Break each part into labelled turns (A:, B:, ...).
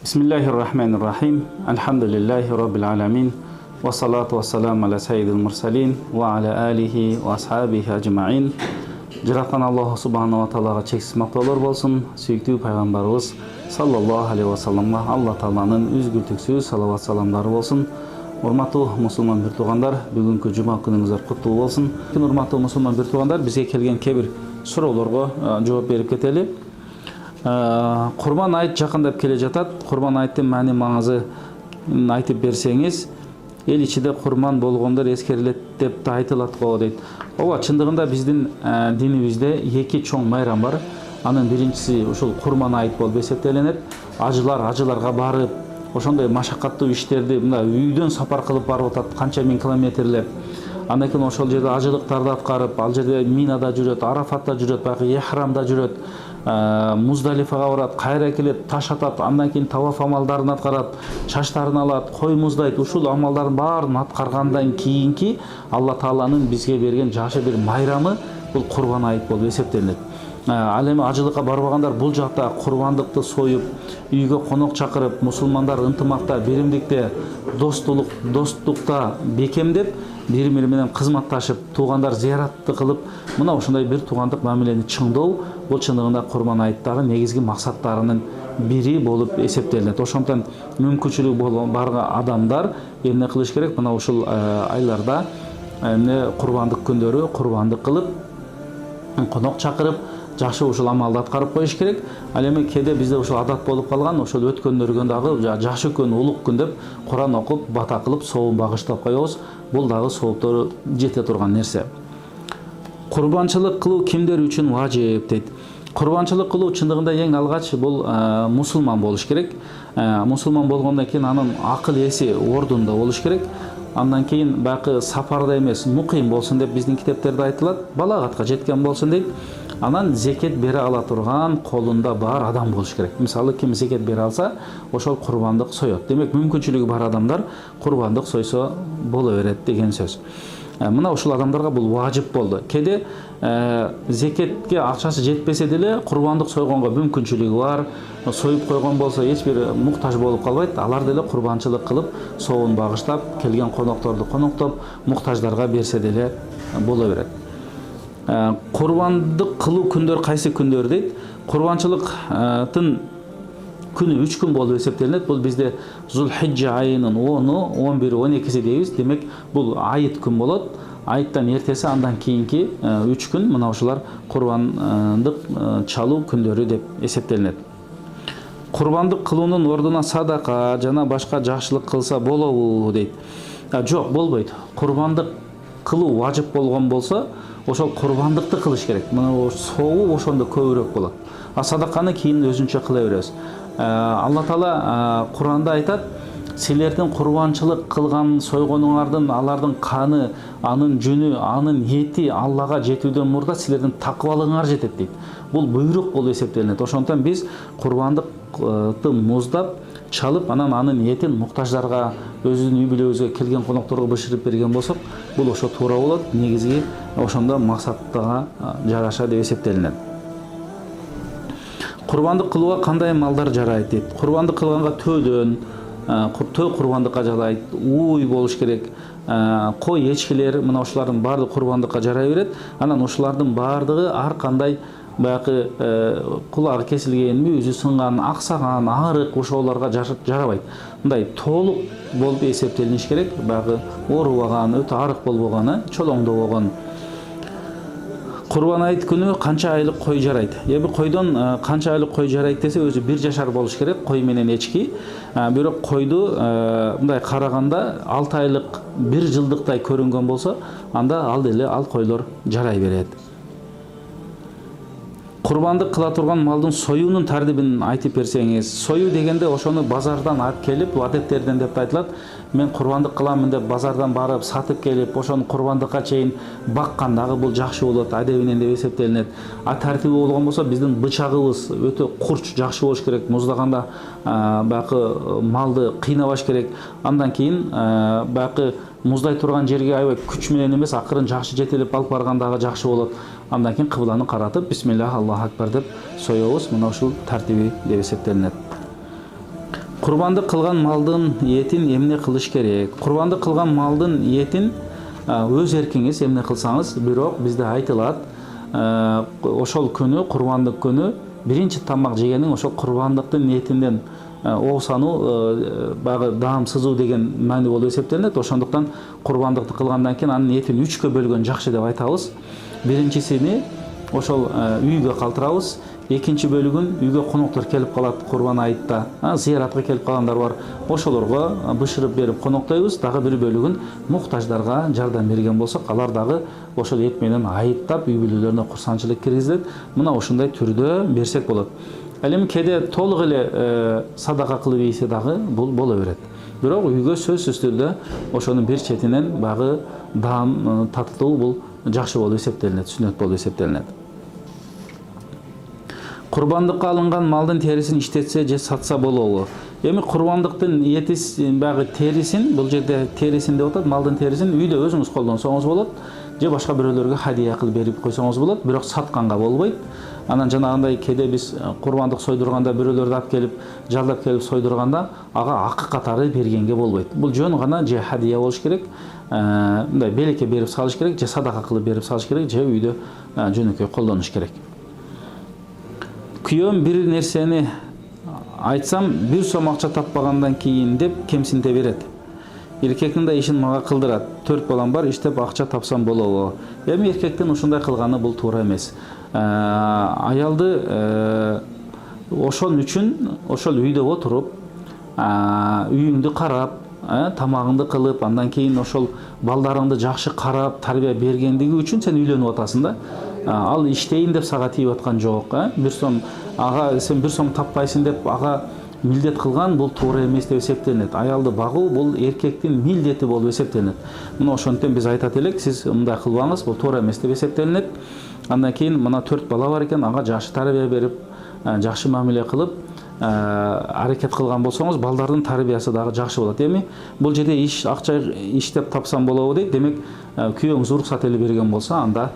A: Bismillahirrahmanirrahim. Alhamdulillahi Rabbil alamin. Wa salatu wa salam ala sayyidil mursalin wa ala alihi wa ashabihi ajma'in. Жаратқан Аллах Субханала Таалаға чексіз мақтаулар болсын. Сүйікті пайғамбарымыз саллаллаху алейхи уассаламға Алла Тааланың үзгілтіксіз салават саламдары болсын. Урматтуу мұсылман бір туғандар, бүгінгі жұма күніңіздер құтты болсын. Урматтуу мұсылман бір туғандар, бізге келген кейбір сұрауларға жауап беріп кетелі. Құрбан айт жақындап келе жатады. Құрбан айттың мәні маңызы айтып берсеңіз, ел ішінде құрбан болғандар ескеріледі деп айтылады ғой дейді. Ооба, чындыгында биздин динибизде эки чоң майрам бар. Анын биринчиси ушул Курман айт болуп эсептелинет. Ажыларга барып, ошондой машакаттуу иштерди мына үйдөн сапар кылып барып атат, канча миң километрлеп. Андан кийин ошол жерде ажылыктарды аткарып, ал жерде Минада жүрөт, Арафатта жүрөт, баягы Ихрамда жүрөт, Муздалифага барат, кайра келет, таш атат, андан кийин таваф амалдарын аткарат, чачтарын алат, кой муздайт. Ушул амалдардын баарын аткаргандан кийинки Алла Тааланын бизге берген жакшы бир майрамы бул Курбан айт болуп эсептелинет. Ал эми ажылыкка барбагандар бул жакта курбандыкты союп, үйгө конок чакырып, мусулмандар ынтымакта, биримдикте, достуктукта бекемдеп, бири-бири менен кызматташып, туугандар зияратты кылып, мына ошондой бир туугандык мамилени чыңдоо бул чындыгында Курбан айттагы негизги максаттарынын бири болуп эсептелинет. Ошондон мүмкүнчүлүгү бар адамдар эмне кылыш керек? Мына ушул айларда курбандык күндөрү курбандык кылып, конок чакырып, жакшы ушул амалды аткарып коюш керек. Ал эми кээде бизде ушул адат болуп калган, ошол өткөндөргөн дагы жакшы күн, улук күн деп Куран окуп, бата кылып, соовун багыштап коебуз. Бул дагы сооптору жете турган нерсе. Курбанчылык кылуу кимдер үчүн важип дейт. Курбанчылык кылуу чындыгында эң алгач бул мусулман болуш керек. Мусулман болгондон кийин анын акыл эси ордунда болуш керек. Андан кийин баягы сапарда эмес, муким болсун деп биздин китептерде айтылат. Балагатка жеткен болсун дейт. Анан зекет бере ала турган, колунда бар адам болуш керек. Мисалы ким зекет бере алса, ошол курбандык соёт. Демек, мүмкүнчүлүгү бар адамдар курбандык сойсо боло берет деген сөз. Мына ушул адамдарга бул важип болду. Кээде зекетке акчасы жетпесе деле курбандык сойгонго мүмкүнчүлүгү бар, союп койгон болсо эч бир муктаж болуп калбайт. Алар деле курбанчылык кылып, соовун багыштап, келген конокторду коноктоп, муктаждарга берсе деле боло берет. Курбандык кылуу күндөр кайсы күндөр дейт? Курбанчылыктын күнү 3 күн болуп эсептелинет. Бул бизде Зулхиджа айынын 10-у, 11-и, 12-си дейбиз. Демек, бул айыт күн болот. Айыттан эртеси, андан кийинки 3 күн мына ушулар курбандык чалуу күндөрү деп эсептелинет. Курбандык кылуунун ордуна садака жана башка жакшылык кылса болобу дейт. Жок, болбойт. Курбандык кылуу важип болгон болсо, ошол курбандыкты кылыш керек. Мына соову ошондо көбүрөөк болот. А садаканы кийин өзүнчө кыла беребиз. Алла Таала Куранда айтат: "Силердин курбанчылык кылган сойгонуңардын, алардын каны, анын жүнү, анын эти Аллага жетүүдөн мурда силердин такыбалыгыңар жетет" дейт. Бул буйрук болуп эсептелинет. Ошондон биз курбандыкты муздап, чалып, анын этин муктаждарга, өзүбүздүн үй бүлөбүзгө келген конокторго бышырып берген болсок, бул ошо туура болот. Негизги ошондо максаттага жараша деп эсептелинет. Курбандык кылууга кандай малдар жарайт дейт. Курбандык кылганга төөдөн, төө курбандыкка жарайт, уй болуш керек. Кой, эчкилер, мына ушулардын баардыгы курбандыкка жарай берет. Анан ушулардын баардыгы ар кандай баягы кулагы кесилгенби, үзү сынган, аксаган, арык ошолорго жарабайт. Мындай толук болуп эсептелиниш керек. Баягы оорубаган, өтө арык болбогон, чолоңдобогон. Курбан айт күнү канча айлык кой жарайт? Эми койдон канча айлык кой жарайт десе, өзү 1 жашар болуш керек, кой менен эчки. Бирок койду мындай караганда 6 айлык 1 жылдыктай көрүнгөн болсо, анда ал деле ал койлор жарай берет. Курбандык кыла турган малдын союунун тартибин айтып берсеңиз. Союу дегенде ошону базардан алып келип, адеттерден деп айтылат. Мен курбандык кыламын деп базардан барып сатып келип, ошону курбандыкка чейин баккан дагы бул жакшы болот, адебинен деп эсептелинет. Тартиби болгон болсо, биздин бычагыбыз өтө курч, жакшы болуш керек. Муздаганда баягы малды кыйнабаш керек. Андан кийин баягы муздай турган жерге аябай күч менен эмес, акырын жакшы жетелеп алып баргандагы жакшы болот. Андан кийин кыбланы каратып, бисмиллах, Аллаху акбар деп соёбуз. Мына ушул тартиби деп эсептелинет. Курбандык кылган малдын этин эмне кылыш керек? Курбандык кылган малдын этин өз эркиңиз эмне кылсаңыз, бирок бизде айтылат, ошол күнү, курбандык күнү биринчи тамак жегениң ошол курбандыктын этинден оосануу, баягы даамсызуу деген маани болуп эсептелинет. Ошондуктан курбандыкты кылгандан кийин анын этин 3кө бөлгөн жакшы деп айтабыз. Биринчисини ошол үйгө калтырабыз. Экинчи бөлүгүн үйгө коноктор келип калат курбан айтта. Зыяратка келип калгандар бар. Ошолорго бышырып берип коноктойбуз. Дагы бир бөлүгүн муктаждарга жардам берген болсок, алар дагы ошол эт менен айыттап үй бүлөлөрүнө курсанчылык киргизилет. Мына ушундай түрдө берсек болот. Ал эми кээде толук эле садака кылып ийсе дагы бул боло берет. Бирок үйгө сөзсүз түрдө ошонун бир четинен багы даам татытуу бул жакшы болуп эсептелинет, сүннөт болуп эсептелинет. Курбандыкка алынган малдын терисин иштетсе же сатса болобу? Эми курбандыктын баягы терисин, бул жерде терисин деп атат, малдын терисин үйдө өзүңүз колдонсоңуз болот, же башка бирөөлөргө хадия кылып берип койсоңуз болот, бирок сатканга болбойт. Анан жанагындай кээде биз курбандык сойдурганда бирөөлөрдү алып келип, жалдап келип сойдурганда ага акы катары бергенге болбойт. Бул жөн гана же хадия болуш керек, мындай белекке берип салыш керек, же садака кылып берип салыш керек, же үйдө жөнөкөй колдонуш керек. Күйөөм бир нерсени айтсам, 1 сом акча таппагандан кийин деп кемсинте берет. Эркектин да ишин мага кылдырат. 4 балам бар, иштеп акча тапсам болобу? Эми эркектин ушундай кылганы бул туура эмес. Аялды ошон үчүн ошол үйдө отуруп, үйүңдү карап, тамагыңды кылып, андан кийин ошол балдарыңды жакшы карап, тарбия бергендиги үчүн сен үйлөнүп атасың да. Ал иштейин деп сага тийип аткан жок. 1 сом ага сен 1 сом таппайсың деп ага милдет кылган бул туура эмес деп эсептелинет. Аялды багуу бул эркектин милдети болуп эсептелинет. Мына ошондон биз айтат элек, сиз мындай кылбаңыз, бул туура эмес деп эсептелинет. Андан кийин мына 4 бала бар экен, ага жакшы тарбия берип, жакшы мамиле кылып, аракет кылган болсоңуз, балдардын тарбиясы дагы жакшы болот. Эми бул жерде акча иштеп тапсам болобу дейт. Демек күйөөңүз уруксат эле берген болсо, анда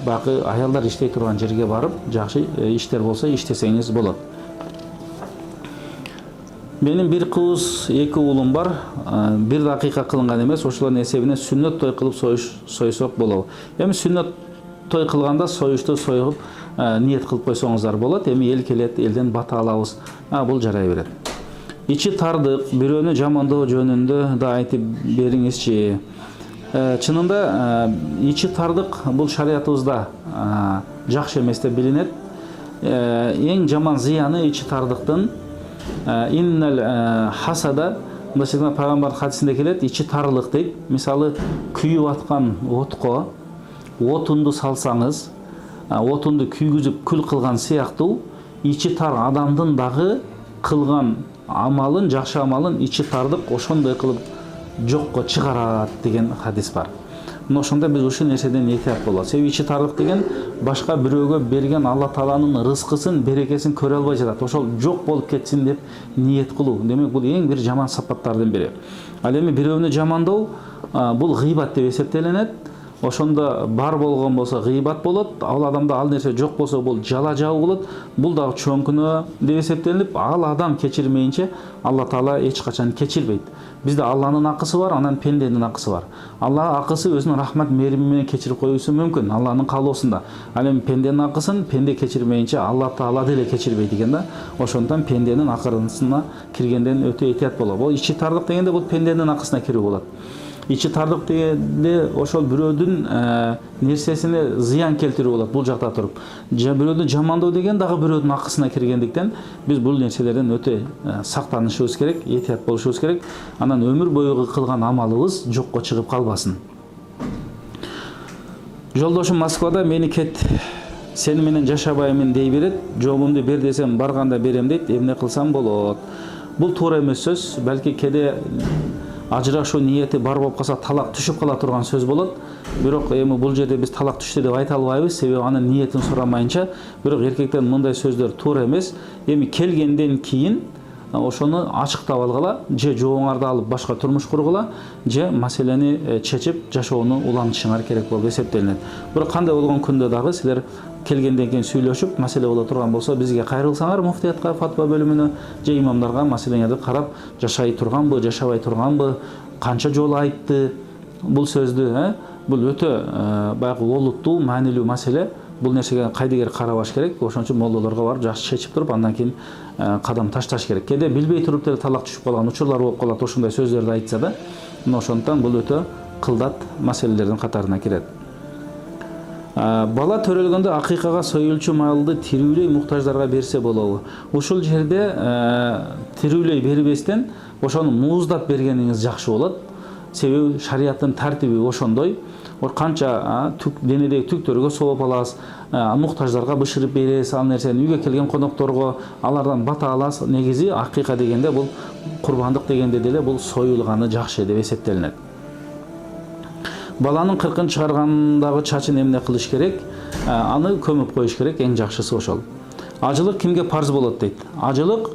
A: бакы аялдар иштей турган жерге барып, жакшы иштер болсо иштесеңиз болот. Менин 1 кыз, 2 уулум бар. 1 дакыйка кылынган эмес, ошолордун эсебине сүннөт той кылып сойсок болобу? Эми сүннөт той кылганда союшту союп ниет кылып койсоңуздар болот. Эми эл келет, элден бата алабыз. Бул жарай берет. Ичи тардык, бирөөнү жамандоо жөнүндө да айтып бериңизчи. Чынында ичи тардык бул шариятыбызда жакшы эмес деп билинет. Эң жаман зыяны ичи тардыктын иннал хасада, мына пайгамбар хадисинде келет, ичи тарлык дейт. Мисалы, күйүп аткан отко отунду салсаңыз, отунду күйгүзүп күл кылган сыяктуу, ичи тар адамдын дагы кылган амалын, жакшы амалын ичи тардык ошондой кылып жокко чыгарат деген хадис бар. Мына ошондо биз ушул нерседен этият болобуз. Себеби ичи тардык деген башка бирөөгө берген Алла Тааланын рызкысын, берекесин көрө албай жатат. Ошол жок болуп кетсин деп ниет кылуу. Демек бул эң бир жаман сапаттардын бири. Ал эми бирөөнү жамандоо бул гыйбат деп эсептелинет. Ошондо бар болгон болсо гыйбат болот. Ал адамда ал нерсе жок болсо бул жала жабуу болот. Бул дагы чоң күнөө деп эсептелип, ал адам кечирмейинче Алла Таала эч качан кечирбейт. Бизде Алланын акысы бар, анан пенденин акысы бар. Алла акысы өзүнүн рахмат мээрими менен кечирип коюусу мүмкүн, Алланын каалоосунда. Ал эми пенденин акысын пенде кечирмейинче Алла Таала деле кечирбейт экен да. Ошондон пенденин акырынысына киргенден өтө этият болобу. Бул ичи тардык дегенде бул пенденин акысына кирүү болот. Ичи тардык дегенде ошол бирөөдүн нерсесине зыян келтирүү болот бул жакта туруп. Бирөөдү жамандоо деген дагы бирөөдүн акысына киргендиктен биз бул нерселерден өтө сактанышыбыз керек, этият болушубуз керек. Анан өмүр бою кылган амалыбыз жокко чыгып калбасын. Жолдошум Москвада мени кет, сени менен жашабаймын дей берет. Жобумду бер десем барганда берем дейт. Эмне кылсам болот? Бул туура эмес сөз. Балки кеде ажырашуу ниети бар болуп калса талак түшүп кала турган сөз болот. Бирок эми бул жерде биз талак түштү деп айта албайбыз, себеби анын ниетин сурамайынча. Бирок эркектен мындай сөздөр туура эмес. Эми келгенден кийин ошону ачыктап алгыла, же жоңарды алып башка турмуш кургула, же маселени чечип жашоону улантышыңар керек болуп эсептелинет. Бирок кандай болгон күндө дагы силер келгенден кийин сүйлөшүп, маселе боло турган болсо бизге кайрылсаңар муфтиятка, фатва бөлүмүнө же имамдарга маселеңерди карап, жашай турганбы, жашабай турганбы, канча жолу айтты бул сөздү, бул өтө баягы олуттуу, маанилүү маселе. Бул нерсеге кайдыгер карабаш керек. Ошон үчүн молдолорго барып жакшы чечип туруп, андан кийин кадам ташташ керек. Кээде билбей туруп деле талак түшүп калган учурлар болуп калат, ошондой сөздөрдү айтса да. Ошондуктан бул өтө кылдат маселелердин катарына кирет. Бала төрөлгөндө акыйкага союлчу малды тирүүлөй муктаждарга берсе болобу? Ушул жерде тирүүлөй бербестен ошону мууздап бергениңиз жакшы болот. Себеби шариаттын тартиби ошондой. Канча денедеги түктөргө сооп аласыз, муктаждарга бышырып бересиз, ал нерсени үйгө келген конокторго алардан бата аласыз. Негизи акыйка дегенде бул курбандык дегенде деле бул союлганы жакшы деп эсептелинет. Баланын кыркын чыгаргандагы чачын эмне кылыш керек? Аны көмүп коюш керек, эң жакшысы ошол. Ажылык кимге парз болот дейт? Ажылык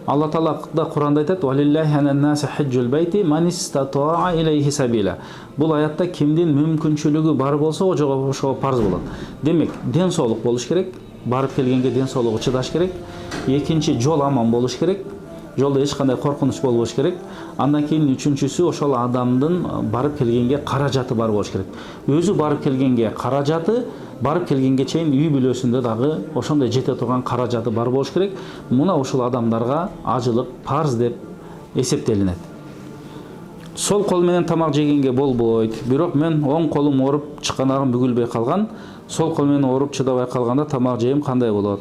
A: Алла Таала да Куранда айтат: "Валиллахи ан-наси хаджул байти ман истатаа илейхи сабила". Бул аятта кимдин мүмкүнчүлүгү бар болсо, ошого парз болот. Демек, ден соолук болуш керек, барып келгенге ден соолугу чыдаш керек. Экинчи, жол аман болуш керек. Жолдо эч кандай коркунуч болбош керек. Андан кийин үчүнчүсү, ошол адамдын барып келгенге каражаты бар болуш керек. Өзү барып келгенге каражаты, барып келгенге чейин үй бүлөсүндө дагы ошондой жете турган каражаты бар болуш керек. Муна ушул адамдарга ажылык парз деп эсептелинет. Сол кол менен тамак жегенге болбойт. Бирок мен оң колум ооруп, чыканагым бүгүлбөй калган, сол кол менен ооруп чыдабай калганда тамак жейм кандай болот?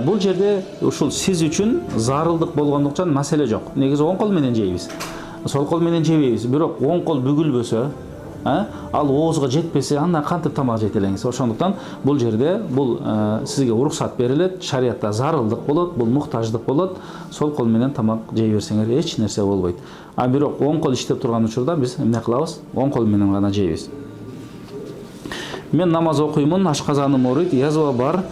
A: Бул жерде ушул сиз үчүн зарылдык болгондуктан маселе жок. Негизи оң кол менен жейбиз. Сол кол менен жебейбиз. Бирок оң кол бүгүлбөсө, ал оозго жетпесе, анда кантип тамак жете элеңиз? Ошондуктан бул жерде бул сизге уруксат берилет, шариатта зарылдык болот, бул муктаждык болот. Сол кол менен тамак жей берсеңер эч нерсе болбойт. Бирок оң кол иштеп турган учурда биз эмне кылабыз? Оң кол менен гана жейбиз. Мен намаз окуймун, ашказаным ооруйт, язва бар.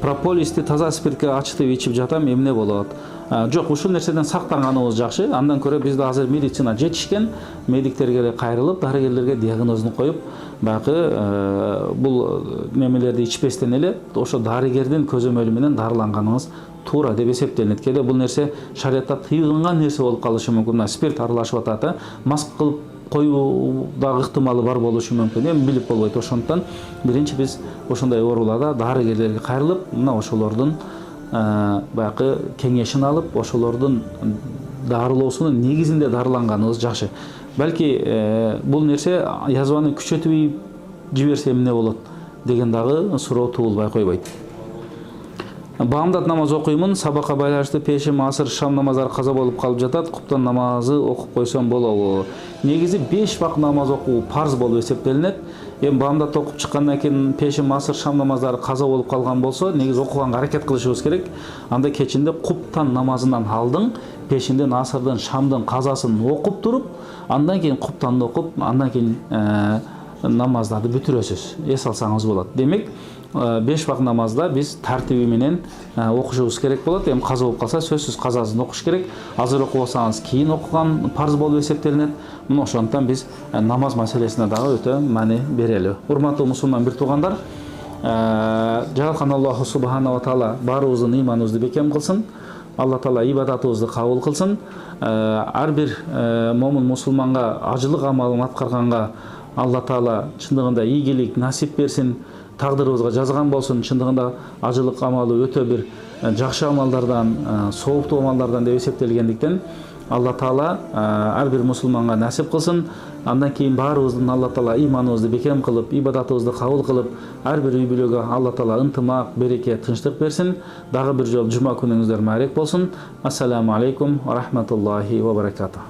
A: Прополисти таза спиртке ачытып ичип жатам, эмне болот? Жок, ушул нерседен сактанганыбыз жакшы. Андан көрө бизде азыр медицина жетишкен, медиктерге кайрылып, дарыгерлерге диагнозун коюп, баягы бул немелерди ичпестен эле ошо дарыгердин көзөмөлү менен дарыланганыңыз туура деп эсептелинет. Кээде бул нерсе шариатта тыйылган нерсе болуп калышы мүмкүн. Спирт аралашып атат, мас кылып коюу дагы ыктымалы бар болушу мүмкүн. Эми билип болбойт. Ошондуктан биринчи биз ошондой ооруларда дарыгерлерге кайрылып, мына ошолордун баягы кеңешин алып, ошолордун дарылоосунун негизинде дарыланганыбыз жакшы. Балки бул нерсе язваны күчөтүп жиберсе эмне болот деген дагы суроо туулбай койбойт. Баамдат намаз окуймун, сабакка байланыштуу пешим, асыр, шам намаздары каза болуп калып жатат. Куптан намазы окуп койсом болобу? Негизи 5 вакыт намаз окуу парз болуп эсептелинет. Эми баамдат окуп чыккандан кийин пешим, асыр, шам намаздары каза болуп калган болсо, негизи окуганга аракет кылышыбыз керек. Анда кечинде куптан намазынан алдың, пешинден, асырдын, шамдын казасын окуп туруп, андан кийин куптанды окуп, андан кийин намаздарды бүтүрөсүз. Эс алсаңыз болот. Демек, 5 вакыт намазда биз тартиби менен окушубуз керек болот. Эми каза болуп калса, сөзсүз казасын окуш керек. Азыр окубасаңыз кийин окуган парз болуп эсептелинет. Мына ошондуктан биз намаз маселесине дагы өтө маани берели. Урматтуу мусулман бир туугандар, жараткан Аллаху субхана ва таала баарыбыздын ыйманыбызды бекем кылсын. Алла Таала ибадатыбызды кабыл кылсын. Ар бир момун мусулманга ажылык амалын аткарганга Алла Таала чындыгында ийгилик насип берсин. Тагдырыбызга жазган болсун. Чындыгында ажылык амалы өтө бир жакшы амалдардан, сооптуу амалдардан деп эсептелгендиктен Алла Таала ар бир мусулманга насип кылсын. Андан кийин баарыбыздын Алла Таала ыйманыбызды бекем кылып, ибадатыбызды кабыл кылып, ар бир үй бүлөгө Алла Таала ынтымак, береке, тынчтык берсин. Дагы бир жолу жума күнүңүздөр маарек болсун. Ассаламу алейкум ва рахматуллахи ва баракатух.